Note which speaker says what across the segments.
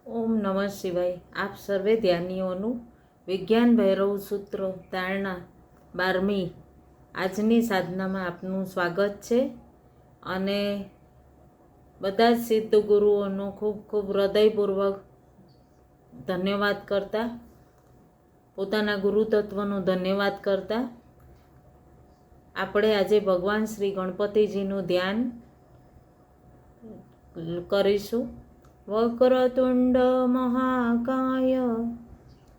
Speaker 1: ઓમ નમઃ શિવાય. આપ સર્વે ધ્યાનીઓનું વિજ્ઞાન ભૈરવ સૂત્ર ધારણા 12મી આજની સાધનામાં આપનું સ્વાગત છે. અને બધા જ સિદ્ધ ગુરુઓનો ખૂબ ખૂબ હૃદયપૂર્વક ધન્યવાદ કરતા, પોતાના ગુરુ તત્વનો ધન્યવાદ કરતા આપણે આજે ભગવાન શ્રી ગણપતિજીનું ધ્યાન કરીશું. વક્રતુંડ મહાકાય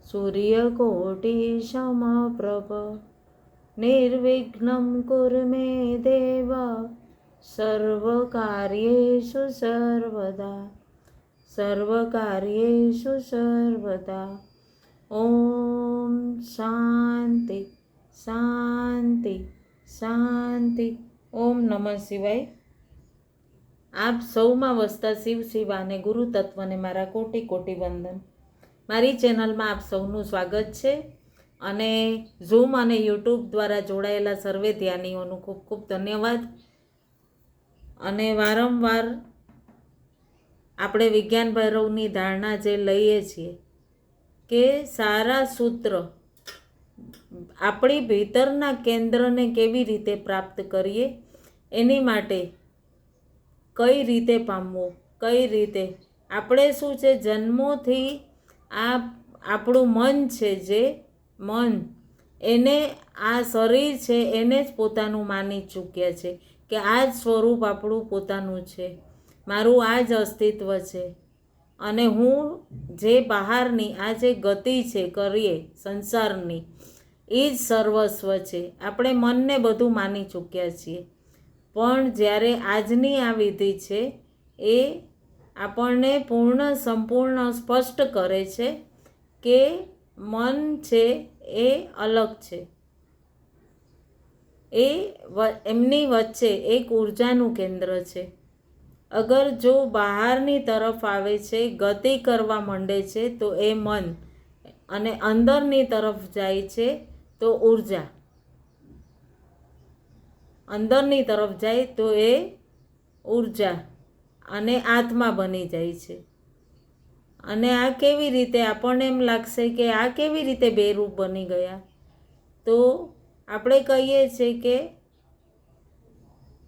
Speaker 1: સૂર્યકોટિ સમપ્રભ નિર્વિઘ્નમ કુરુ મે દેવ સર્વકાર્યેષુ સર્વદા. ઓમ શાંતિ શાંતિ શાંતિ. ઓમ નમઃ શિવાય. આપ સૌમાં વસતા શિવ શિવા અને ગુરુ તત્વને મારા કોટી કોટી વંદન. મારી ચેનલમાં આપ સૌનું સ્વાગત છે. અને ઝૂમ અને યુટ્યુબ દ્વારા જોડાયેલા સર્વે ધ્યાનીઓનું ખૂબ ખૂબ ધન્યવાદ. અને વારંવાર આપણે વિજ્ઞાન ભૈરવની ધારણા જે લઈએ છીએ કે સારા સૂત્ર આપણી ભીતરના કેન્દ્રને કેવી રીતે પ્રાપ્ત કરીએ, એની માટે કઈ રીતે પામવું, કઈ રીતે આપણે શું છે, જન્મોથી આ આપણું મન છે, જે મન એને આ શરીર છે એને જ પોતાનું માની ચૂક્યા છે કે આ જ સ્વરૂપ આપણું પોતાનું છે, મારું આ જ અસ્તિત્વ છે. અને હું જે બહારની આ જે ગતિ છે કરીએ સંસારની, એ જ સર્વસ્વ છે. આપણે મનને બધું માની ચૂક્યા છીએ. પણ જ્યારે આજની આ વિધિ છે એ આપણને સંપૂર્ણ સ્પષ્ટ કરે છે કે મન છે એ અલગ છે. એમની વચ્ચે એક ઉર્જાનું કેન્દ્ર છે. અગર જો બહારની તરફ આવે છે, ગતિ કરવા માંડે છે તો એ મન, અને અંદરની તરફ જાય છે તો ઉર્જા, અંદરની તરફ જાય તો એ ઉર્જા અને આત્મા બની જાય છે. અને આ કેવી રીતે, આપણને એમ લાગશે કે આ કેવી રીતે બે રૂપ બની ગયા, તો આપણે કહીએ છીએ કે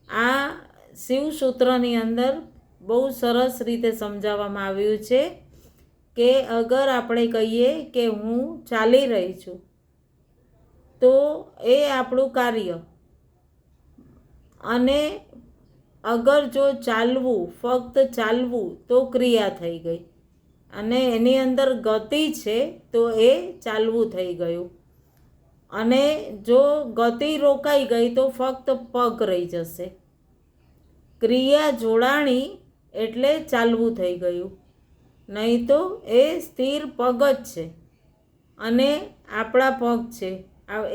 Speaker 1: આ શિવસૂત્રની અંદર બહુ સરસ રીતે સમજાવવામાં આવ્યું છે કે અગર આપણે કહીએ કે હું ચાલી રહી છું તો એ આપણું કાર્ય, અને અગર જો ચાલવું, ફક્ત ચાલવું તો ક્રિયા થઈ ગઈ, અને એની અંદર ગતિ છે તો એ ચાલવું થઈ ગયું. અને જો ગતિ રોકાઈ ગઈ તો ફક્ત પગ રહી જશે. ક્રિયા જોડાણી એટલે ચાલવું થઈ ગયું, નહીં તો એ સ્થિર પગ જ છે અને આપણા પગ છે.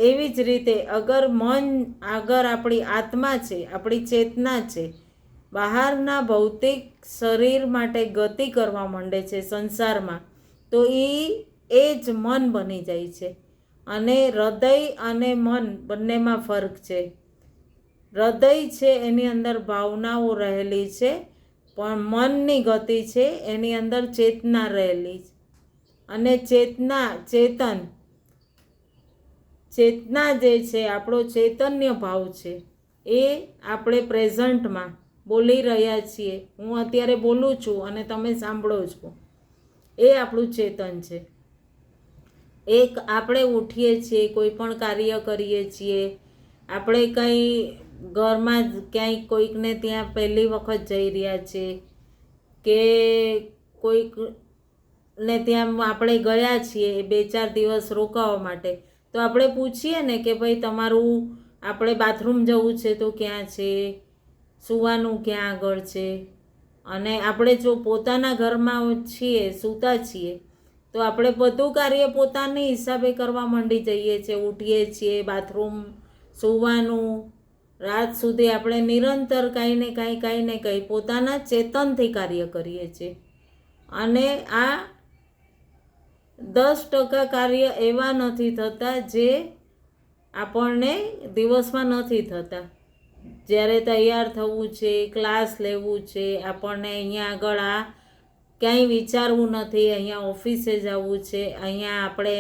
Speaker 1: એવી જ રીતે અગર મન, અગર આપણી આત્મા છે, આપણી ચેતના છે, બહારના ભૌતિક શરીર માટે ગતિ કરવા માંડે છે સંસારમાં, તો એ જ મન બની જાય છે. અને હૃદય અને મન બંનેમાં ફરક છે. હૃદય છે એની અંદર ભાવનાઓ રહેલી છે, પણ મનની ગતિ છે એની અંદર ચેતના રહેલી છે. અને ચેતના જે છે, આપણો ચૈતન્ય ભાવ છે, એ આપણે પ્રેઝન્ટમાં બોલી રહ્યા છીએ. હું અત્યારે બોલું છું અને તમે સાંભળો છો, એ આપણું ચેતન છે. એક આપણે ઉઠીએ છીએ, કોઈ પણ કાર્ય કરીએ છીએ, આપણે કંઈ ઘરમાં જ ક્યાંય કોઈકને ત્યાં પહેલી વખત જઈ રહ્યા છે, કે કોઈકને ત્યાં આપણે ગયા છીએ 2-4 દિવસ રોકાવા માટે, તો આપણે પૂછીએ ને કે ભાઈ તમારું, આપણે બાથરૂમ જવું છે તો ક્યાં છે, સૂવાનું ક્યાં આગળ છે. અને આપણે જો પોતાના ઘરમાં છીએ, સૂતા છીએ, તો આપણે બધું કાર્ય પોતાની હિસાબે કરવા માંડી જઈએ છીએ. ઉઠીએ છીએ, બાથરૂમ, સૂવાનું, રાત સુધી આપણે નિરંતર કાંઈ ને કંઈ પોતાના ચેતનથી કાર્ય કરીએ છીએ. અને આ 10% કાર્ય એવા નથી થતા જે આપણને દિવસમાં નથી થતા. જ્યારે તૈયાર થવું છે, ક્લાસ લેવું છે, આપણને અહીંયા આગળ આ ક્યાંય વિચારવું નથી અહીંયા ઓફિસે જવું છે, અહીંયા આપણે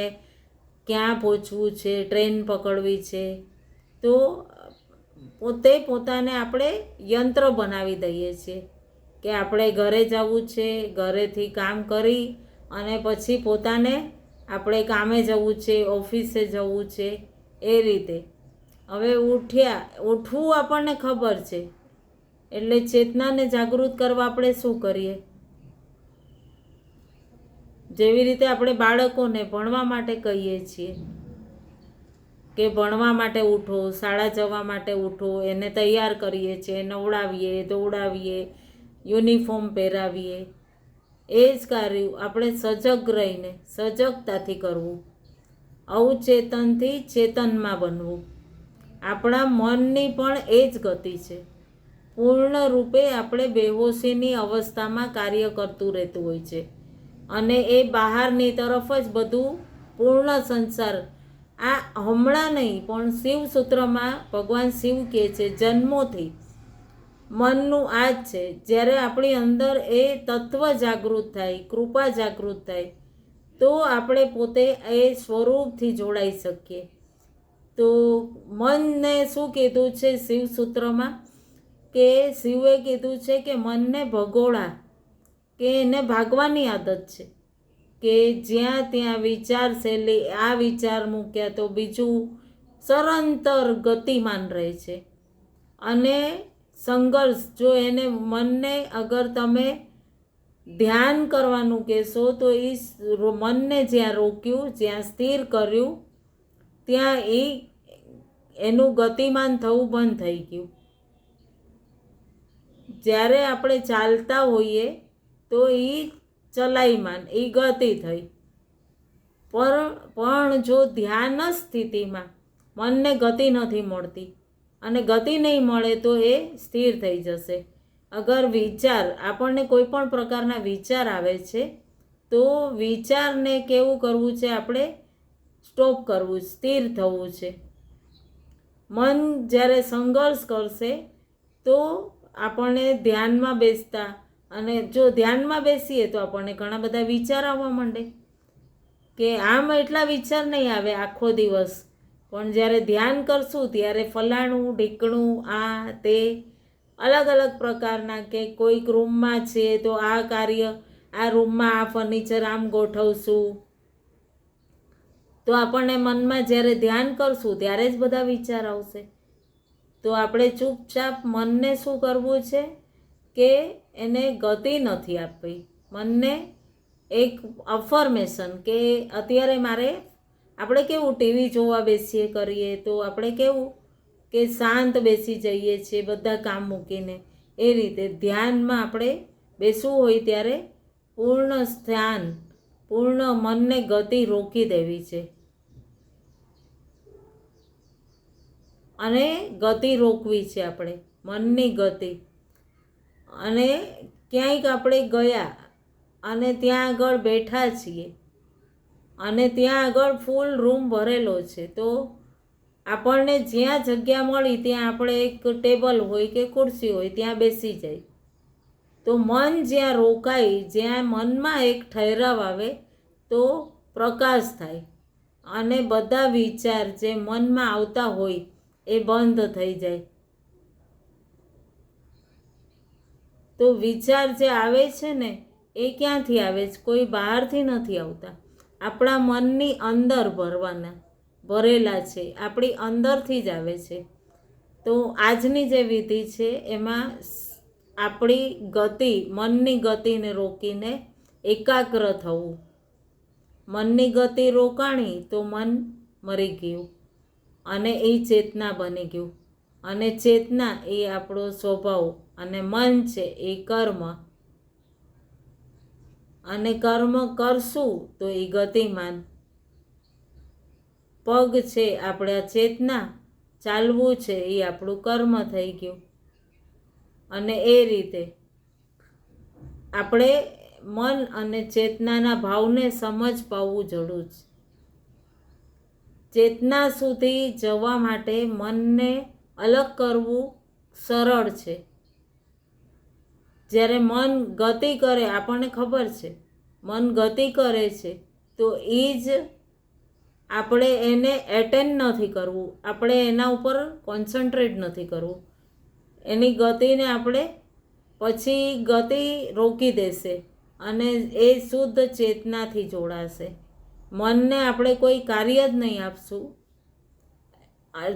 Speaker 1: ક્યાં પહોંચવું છે, ટ્રેન પકડવી છે, તો પોતે પોતાને આપણે યંત્ર બનાવી દઈએ છીએ કે આપણે ઘરે જવું છે, ઘરેથી કામ કરી અને પછી પોતાને આપણે કામે જવું છે, ઓફિસે જવું છે, એ રીતે. હવે ઉઠવું આપણને ખબર છે, એટલે ચેતનાને જાગૃત કરવા આપણે શું કરીએ? જેવી રીતે આપણે બાળકોને ભણવા માટે કહીએ છીએ કે ભણવા માટે ઉઠો, શાળા જવા માટે ઉઠો, એને તૈયાર કરીએ છીએ, નવડાવીએ, દોડાવીએ, યુનિફોર્મ પહેરાવીએ. એ જ કાર્ય આપણે સજગ રહીને સજગતાથી કરવું, અવચેતનથી ચેતનમાં બનવું. આપણા મનની પણ એ જ ગતિ છે. પૂર્ણ રૂપે આપણે બેહોશીની અવસ્થામાં કાર્ય કરતું રહેતું હોય છે અને એ બહારની તરફ જ બધું પૂર્ણ સંસાર. આ હમણાં નહીં, પણ શિવ સૂત્રમાં ભગવાન શિવ કહે છે જન્મોથી મનનું આ જ છે. જ્યારે આપણી અંદર એ તત્વ જાગૃત થાય, કૃપા જાગૃત થાય, તો આપણે પોતે એ સ્વરૂપથી જોડાઈ શકીએ. તો મનને શું કીધું છે શિવ સૂત્રમાં? કે શિવે કીધું છે કે મનને ભગોળા, કે એને ભાગવાની આદત છે, કે જ્યાં ત્યાં વિચાર શૈલી, આ વિચાર મૂક્યા તો બીજું સદંતર ગતિમાન રહે છે. અને સંઘર્ષ, જો એને મનને અગર તમે ધ્યાન કરવાનું કહેશો તો એ મનને જ્યાં રોક્યું, જ્યાં સ્થિર કર્યું, ત્યાં એનું ગતિમાન થવું બંધ થઈ ગયું. જ્યારે આપણે ચાલતા હોઈએ તો એ ચલાયમાન, એ ગતિ થઈ. પણ જો ધ્યાન સ્થિતિમાં મનને ગતિ નથી મળતી, અને ગતિ નહીં મળે તો એ સ્થિર થઈ જશે. અગર વિચાર, આપણને કોઈ પણ પ્રકારના વિચાર આવે છે તો વિચારને કેવું કરવું છે? આપણે સ્ટોપ કરવું, સ્થિર થવું છે. મન જ્યારે સંઘર્ષ કરશે તો આપણને ધ્યાનમાં બેસતા, અને જો ધ્યાનમાં બેસીએ તો આપણને ઘણા બધા વિચાર આવવા માંડે, કે આમ એટલા વિચાર નહીં આવે આખો દિવસ, પણ જ્યારે ધ્યાન કરશું ત્યારે ફલાણું ઢીકણું, આ તે અલગ અલગ પ્રકારના, કે કોઈક રૂમમાં છે તો આ કાર્ય, આ રૂમમાં આ ફર્નિચર આમ ગોઠવશું. તો આપણને મનમાં જ્યારે ધ્યાન કરશું ત્યારે જ બધા વિચાર આવશે. તો આપણે ચૂપચાપ મનને શું કરવું છે? કે એને ગતિ નથી આપવી. મનને એક અફર્મેશન, કે અત્યારે મારે, આપણે કેવું ટીવી જોવા બેસીએ કરીએ તો આપણે કેવું કે શાંત બેસી જઈએ છીએ બધા કામ મૂકીને, એ રીતે ધ્યાનમાં આપણે બેસવું હોય ત્યારે પૂર્ણ ધ્યાન, પૂર્ણ મનને ગતિ રોકી દેવી છે. અને ગતિ રોકવી છે આપણે, મનની ગતિ. અને ક્યાંયક આપણે ગયા અને ત્યાં આગળ બેઠા છીએ અને ત્યાં આગળ ફૂલ રૂમ ભરેલો છે, તો આપણને જ્યાં જગ્યા મળી ત્યાં આપણે એક ટેબલ હોય કે ખુરશી હોય ત્યાં બેસી જાય. તો મન જ્યાં રોકાય, જ્યાં મનમાં એક ઠહેરાવ આવે તો પ્રકાશ થાય અને બધા વિચાર જે મનમાં આવતા હોય એ બંધ થઈ જાય. તો વિચાર જે આવે છે ને એ ક્યાંથી આવે છે? કોઈ બહારથી નથી આવતા, આપણા મનની અંદર ભરેલા છે, આપણી અંદરથી જ આવે છે. તો આજની જે વિધિ છે એમાં આપણી ગતિ, મનની ગતિને રોકીને એકાગ્ર થવું. મનની ગતિ રોકાણી તો મન મરી ગયું અને એ ચેતના બની ગયું. અને ચેતના એ આપણો સ્વભાવ, અને મન છે એ કર્મ. અને કર્મ કરશું તો એ ગતિમાન. પગ છે આપણા ચેતના, ચાલવું છે એ આપણું કર્મ થઈ ગયું. અને એ રીતે આપણે મન અને ચેતનાના ભાવને સમજ પાવવું જરૂર છે. ચેતના સુધી જવા માટે મનને અલગ કરવું સરળ છે. જ્યારે મન ગતિ કરે, આપણને ખબર છે મન ગતિ કરે છે, તો એ જ આપણે એને એટેન્ડ નથી કરવું, આપણે એના ઉપર કોન્સન્ટ્રેટ નથી કરવું. એની ગતિને આપણે પછી ગતિ રોકી દેશે અને એ શુદ્ધ ચેતનાથી જોડાશે. મનને આપણે કોઈ કાર્ય જ નહીં આપશું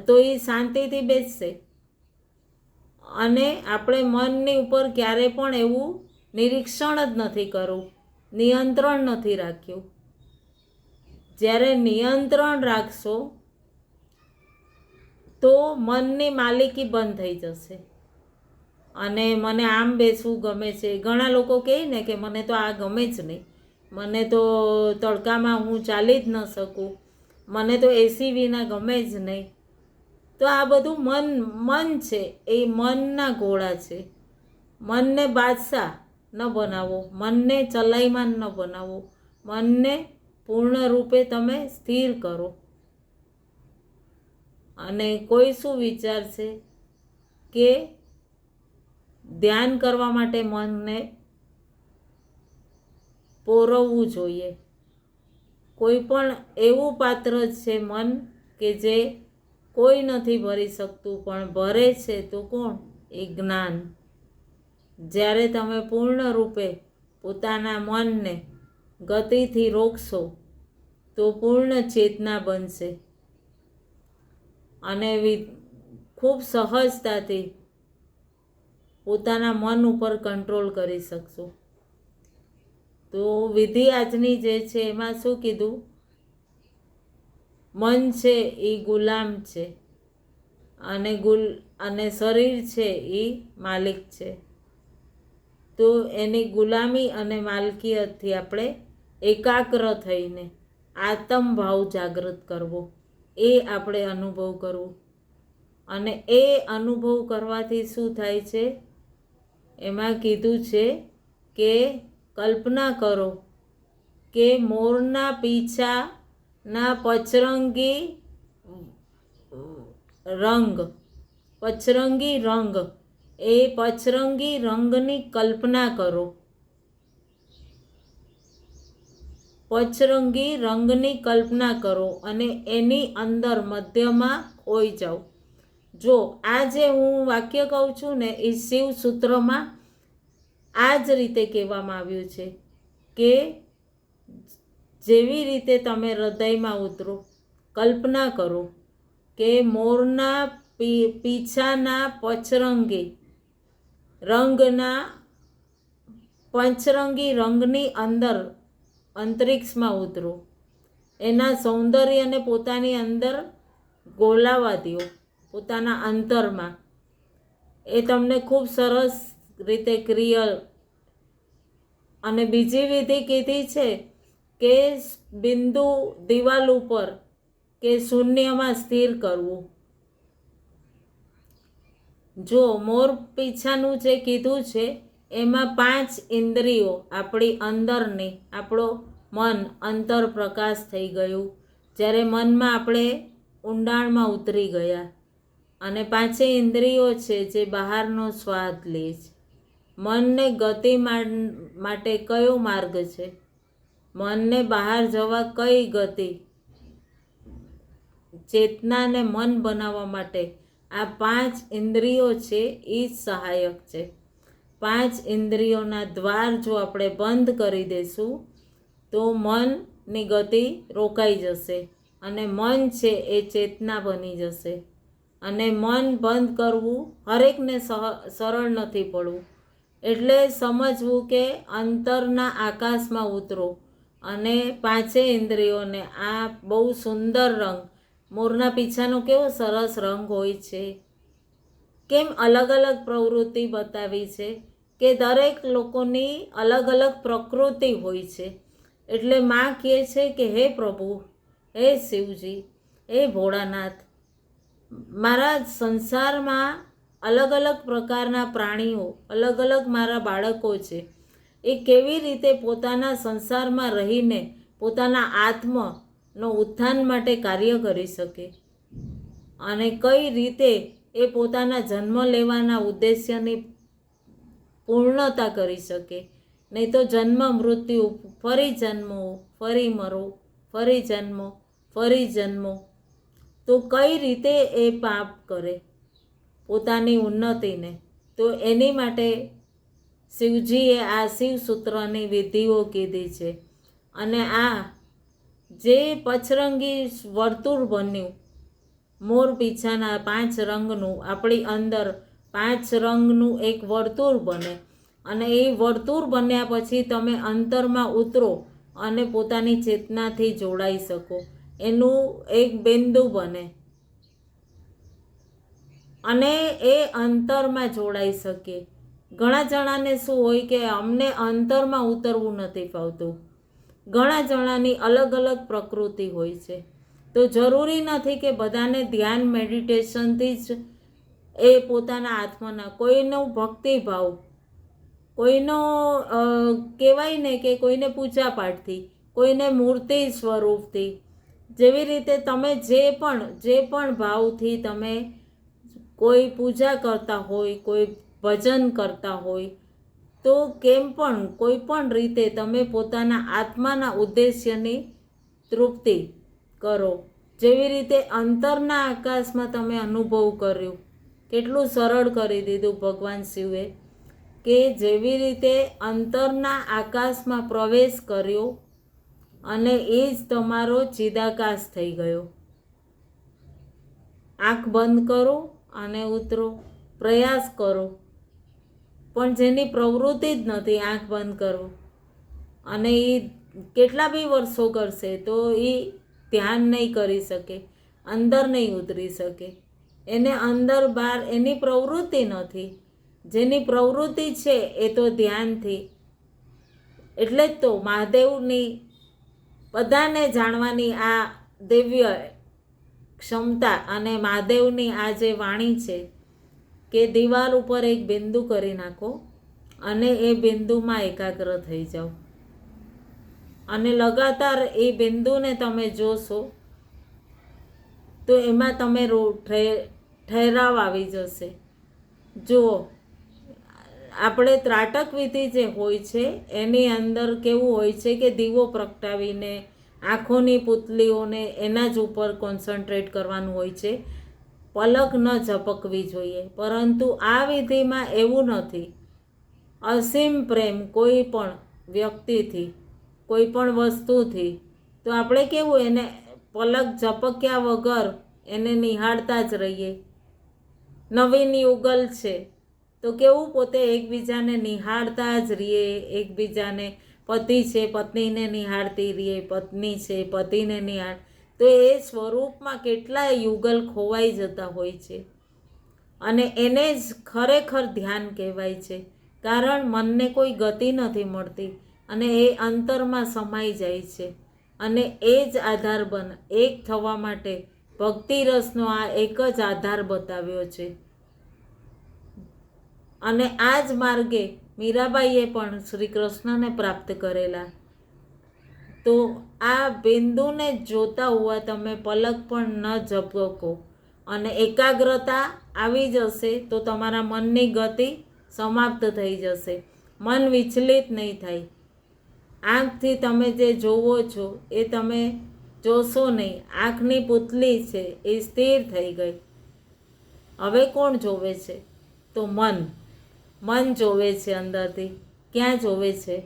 Speaker 1: તો એ શાંતિથી બેસશે. અને આપણે મનની ઉપર ક્યારે પણ એવું નિરીક્ષણ જ નથી કરવું, નિયંત્રણ નથી રાખ્યું. જ્યારે નિયંત્રણ રાખશો તો મનની માલિકી બંધ થઈ જશે. અને મને આમ બેસવું ગમે છે, ઘણા લોકો કહે ને કે મને તો આ ગમે જ નહીં, મને તો તડકામાં હું ચાલી જ ન શકું, મને તો એસી વિના ગમે જ નહીં. તો આ બધું મન છે, એ મનના ઘોડા છે. મનને બાદશાહ ન બનાવો, મનને ચલાયમાન ન બનાવો, મનને પૂર્ણ રૂપે તમે સ્થિર કરો. અને કોઈ શું વિચારશે કે ધ્યાન કરવા માટે મનને પોરવવું જોઈએ. કોઈ પણ એવું પાત્ર છે મન કે જે કોઈ નથી ભરી શકતું, પણ ભરે છે તો કોણ? એ જ્ઞાન. જ્યારે તમે પૂર્ણ રૂપે પોતાના મનને ગતિથી રોકશો તો પૂર્ણ ચેતના બનશે અને ખૂબ સહજતાથી પોતાના મન ઉપર કંટ્રોલ કરી શકશો. તો વિધિ આજની જે છે એમાં શું કીધું? મન છે એ ગુલામ છે અને શરીર છે એ માલિક છે. તો એની ગુલામી અને માલકિયતથી આપણે એકાગ્ર થઈને આત્મભાવ જાગૃત કરવો, એ આપણે અનુભવ કરવો. અને એ અનુભવ કરવાથી શું થાય છે? એમાં કીધું છે કે કલ્પના કરો કે મોરના પીછાના પચરંગી રંગ, એ પચરંગી રંગની કલ્પના કરો. પચરંગી રંગની કલ્પના કરો અને એની અંદર મધ્યમાં ખોઈ જાઓ. જો આ જે હું વાક્ય કહું છું ને, એ શિવ સૂત્રમાં આ જ રીતે કહેવામાં આવ્યું છે કે જેવી રીતે તમે હૃદયમાં ઉતરો, કલ્પના કરો કે મોરના પીછાના પંચરંગી રંગની અંદર અંતરિક્ષમાં ઉતરો. એના સૌંદર્યને પોતાની અંદર ગોલાવા દો, પોતાના અંતરમાં. એ તમને ખૂબ સરસ રીતે ક્રિયલ. અને બીજી વિધિ કીધી છે કે બિંદુ દિવાલ ઉપર કે શૂન્યમાં સ્થિર કરવું. જો મોર પીછાનું જે કીધું છે એમાં 5 ઇન્દ્રિયો આપણી અંદરની, આપણો મન અંતર પ્રકાશ થઈ ગયું જ્યારે મનમાં આપણે ઊંડાણમાં ઉતરી ગયા. અને 5 ઇન્દ્રિયો છે જે બહારનો સ્વાદ લે છે. મનને ગતિ માટે કયો માર્ગ છે? મનને બહાર જવા કઈ ગતિ? ચેતનાને મન બનાવવા માટે આ 5 ઇન્દ્રિયો છે એ જ સહાયક છે. 5 ઇન્દ્રિયોના દ્વાર જો આપણે બંધ કરી દઈશું તો મનની ગતિ રોકાઈ જશે અને મન છે એ ચેતના બની જશે. અને મન બંધ કરવું હરેકને સરળ નથી પડવું. એટલે સમજવું કે અંતરના આકાશમાં ઉતરો અને 5 ઇન્દ્રિયોને આ બહુ સુંદર રંગ, મોરના પીછાનો કેવો સરસ રંગ હોય છે. કેમ અલગ અલગ પ્રવૃત્તિ બતાવી છે કે દરેક લોકોની અલગ અલગ પ્રકૃતિ હોય છે. એટલે માં કહે છે કે હે પ્રભુ, હે શિવજી, હે ભોળાનાથ, મારા સંસારમાં અલગ અલગ પ્રકારના પ્રાણીઓ, અલગ અલગ મારા બાળકો છે. એ કેવી રીતે પોતાના સંસારમાં રહીને પોતાના આત્મનો ઉત્થાન માટે કાર્ય કરી શકે અને કઈ રીતે એ પોતાના જન્મ લેવાના ઉદ્દેશ્યની પૂર્ણતા કરી શકે. નહીં તો જન્મ મૃત્યુ, ફરી જન્મો, ફરી મરો, ફરી જન્મો, ફરી જન્મો. તો કઈ રીતે એ પાપ કરે પોતાની ઉન્નતિને? તો એની માટે શિવજીએ આ શિવસૂત્રની વિધિઓ કીધી છે. અને આ જે પચરંગી વર્તુળ બન્યું મોર પીછાના 5 રંગનું, આપણી અંદર 5 રંગનું એક વર્તુળ બને. અને એ વર્તુળ બન્યા પછી તમે અંતરમાં ઉતરો અને પોતાની ચેતનાથી જોડાઈ શકો. એનું એક બિંદુ બને અને એ અંતરમાં જોડાઈ શકે. ઘણા જણાને શું હોય કે અમને અંતરમાં ઉતરવું નથી ફાવતું. ઘણા જણાની અલગ અલગ પ્રકૃતિ હોય છે. તો જરૂરી નથી કે બધાને ધ્યાન મેડિટેશનથી જ એ પોતાના આત્માના, કોઈનો ભક્તિભાવ, કોઈનો કહેવાય ને કે કોઈને પૂજાપાઠથી, કોઈને મૂર્તિ સ્વરૂપથી, જેવી રીતે તમે જે પણ ભાવથી તમે કોઈ પૂજા કરતા હોય, કોઈ ભજન કરતા હોય, તો કેમ પણ કોઈ પણ રીતે તમે પોતાના આત્માના ઉદ્દેશ્યની તૃપ્તિ કરો. જેવી રીતે અંતરના આકાશમાં તમે અનુભવ કર્યું, કેટલું સરળ કરી દીધું ભગવાન શિવે, કે જેવી રીતે અંતરના આકાશમાં પ્રવેશ કર્યો અને એ જ તમારો ચિદાકાશ થઈ ગયો. આંખ બંધ કરો અને ઉતરો, પ્રયાસ કરો, પણ જેની પ્રવૃત્તિ જ નથી આંખ બંધ કરો અને એ કેટલા બી વર્ષો કરશે તો એ ધ્યાન નહીં કરી શકે, અંદર નહીં ઉતરી શકે. એને અંદર બહાર એની પ્રવૃત્તિ નથી. જેની પ્રવૃત્તિ છે એ તો ધ્યાનથી. એટલે જ તો મહાદેવની બધાને જાણવાની આ દિવ્ય ક્ષમતા અને મહાદેવની આ જે વાણી છે કે દિવાલ ઉપર એક બિંદુ કરી નાખો અને એ બિંદુમાં એકાગ્ર થઈ જાઓ અને લગાતાર એ બિંદુને તમે જોશો તો એમાં તમે ઠહેરાવ આવી જશે. જુઓ, આપણે ત્રાટક વિધિ જે હોય છે એની અંદર કેવું હોય છે કે દીવો પ્રગટાવીને આંખોની પુતલીઓને એના જ ઉપર કોન્સન્ટ્રેટ કરવાનું હોય છે. પલક ન ઝપકવી જોઈએ. પરંતુ આ વિધિમાં એવું નથી. અસીમ પ્રેમ કોઈ પણ વ્યક્તિથી, કોઈ પણ વસ્તુથી, તો આપણે કેવું એને પલક ઝપક્યા વગર એને નિહાળતા જ રહીએ. નવીન યુગલ છે તો કેવું પોતે એકબીજાને નિહાળતા જ રહીએ. એકબીજાને, પતિ છે પત્નીને નિહાળતી રહીએ, પત્ની છે પતિને નિહાળ. તો એ સ્વરૂપમાં કેટલા યુગલ ખોવાઈ જતા હોય છે. અને એને જ ખરેખર ધ્યાન કહેવાય છે. કારણ મનને કોઈ ગતિ નથી મળતી અને એ અંતરમાં સમાઈ જાય છે. અને એ જ આધાર એક થવા માટે ભક્તિ રસનો આ એક જ આધાર બતાવ્યો છે. અને આ જ માર્ગે મીરાબાઈએ પણ શ્રી કૃષ્ણને પ્રાપ્ત કરેલા. તો આ બિંદુને જોતા હોવા તમે પલક પણ ન ઝપકો અને એકાગ્રતા આવી જશે તો તમારા મનની ગતિ સમાપ્ત થઈ જશે. મન વિચલિત નહીં થાય. આંખથી તમે જે જોવો છો એ તમે જોશો નહીં. આંખની પુતલી છે એ સ્થિર થઈ ગઈ. હવે કોણ જોવે છે? તો મન જોવે છે અંદરથી. ક્યાં જોવે છે?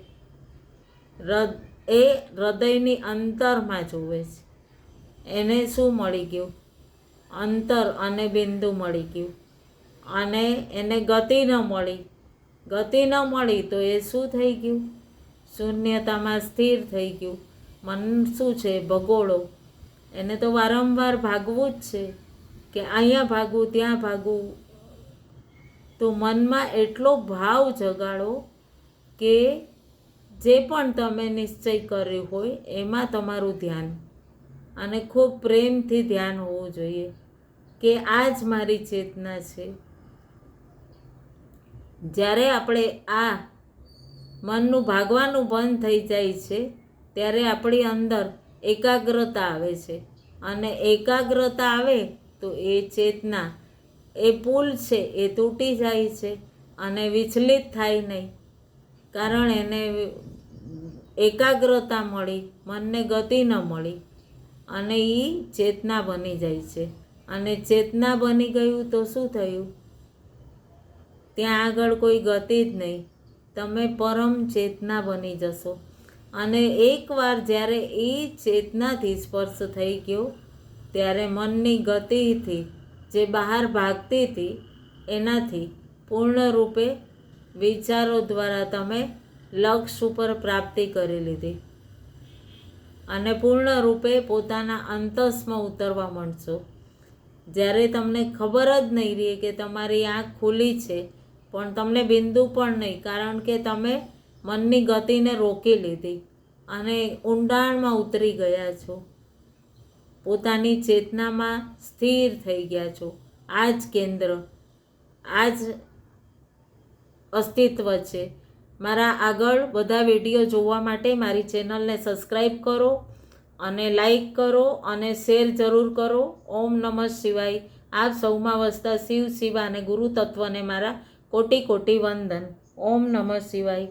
Speaker 1: એ હૃદયની અંતરમાં જોવે છે. એને શું મળી ગયું? અંતર અને બિંદુ મળી ગયું. અને એને ગતિ ન મળી. ગતિ ન મળી તો એ શું થઈ ગયું? શૂન્યતામાં સ્થિર થઈ ગયું. મન શું છે? ભગોળો. એને તો વારંવાર ભાગવું જ છે કે અહીંયા ભાગવું, ત્યાં ભાગવું. તો મનમાં એટલો ભાવ જગાડો કે જે પણ તમે નિશ્ચય કર્યો હોય એમાં તમારું ધ્યાન, અને ખૂબ પ્રેમથી ધ્યાન હોવું જોઈએ કે આ જ મારી ચેતના છે. જ્યારે આપણે આ મનનું ભાગવાનું બંધ થઈ જાય છે ત્યારે આપણી અંદર એકાગ્રતા આવે છે. અને એકાગ્રતા આવે તો એ ચેતના, એ પુલ છે એ તૂટી જાય છે. અને વિચલિત થાય નહીં, કારણ એને એકાગ્રતા મળી, મનને ગતિ ન મળી અને એ ચેતના બની જાય છે. અને ચેતના બની ગયું તો શું થયું? ત્યાં આગળ કોઈ ગતિ જ નહીં, તમે પરમ ચેતના બની જશો. અને એકવાર જ્યારે એ ચેતનાથી સ્પર્શ થઈ ગયો ત્યારે મનની ગતિથી જે બહાર ભાગતી હતી એનાથી પૂર્ણરૂપે વિચારો દ્વારા તમે લક્ષ્ય ઉપર પ્રાપ્તિ કરી લીધી અને પૂર્ણરૂપે પોતાના અંતસમાં ઉતરવા માંડશો. જ્યારે તમને ખબર જ નહીં રહે કે તમારી આંખ ખુલી છે, પણ તમને બિંદુ પણ નહીં, કારણ કે તમે મનની ગતિને રોકી લીધી અને ઊંડાણમાં ઉતરી ગયા છો, પોતાની ચેતનામાં સ્થિર થઈ ગયા છો. આ જ કેન્દ્ર, આ જ અસ્તિત્વ છે. મારા આગળ બધા વિડીયો જોવા માટે મારી ચેનલને સબસ્ક્રાઈબ કરો અને લાઈક કરો અને શેર જરૂર કરો. ઓમ નમઃ શિવાય. આપ સૌમાં વસતા શિવ, શિવા અને ગુરુ તત્વને મારા કોટી કોટી વંદન. ઓમ નમઃ શિવાય.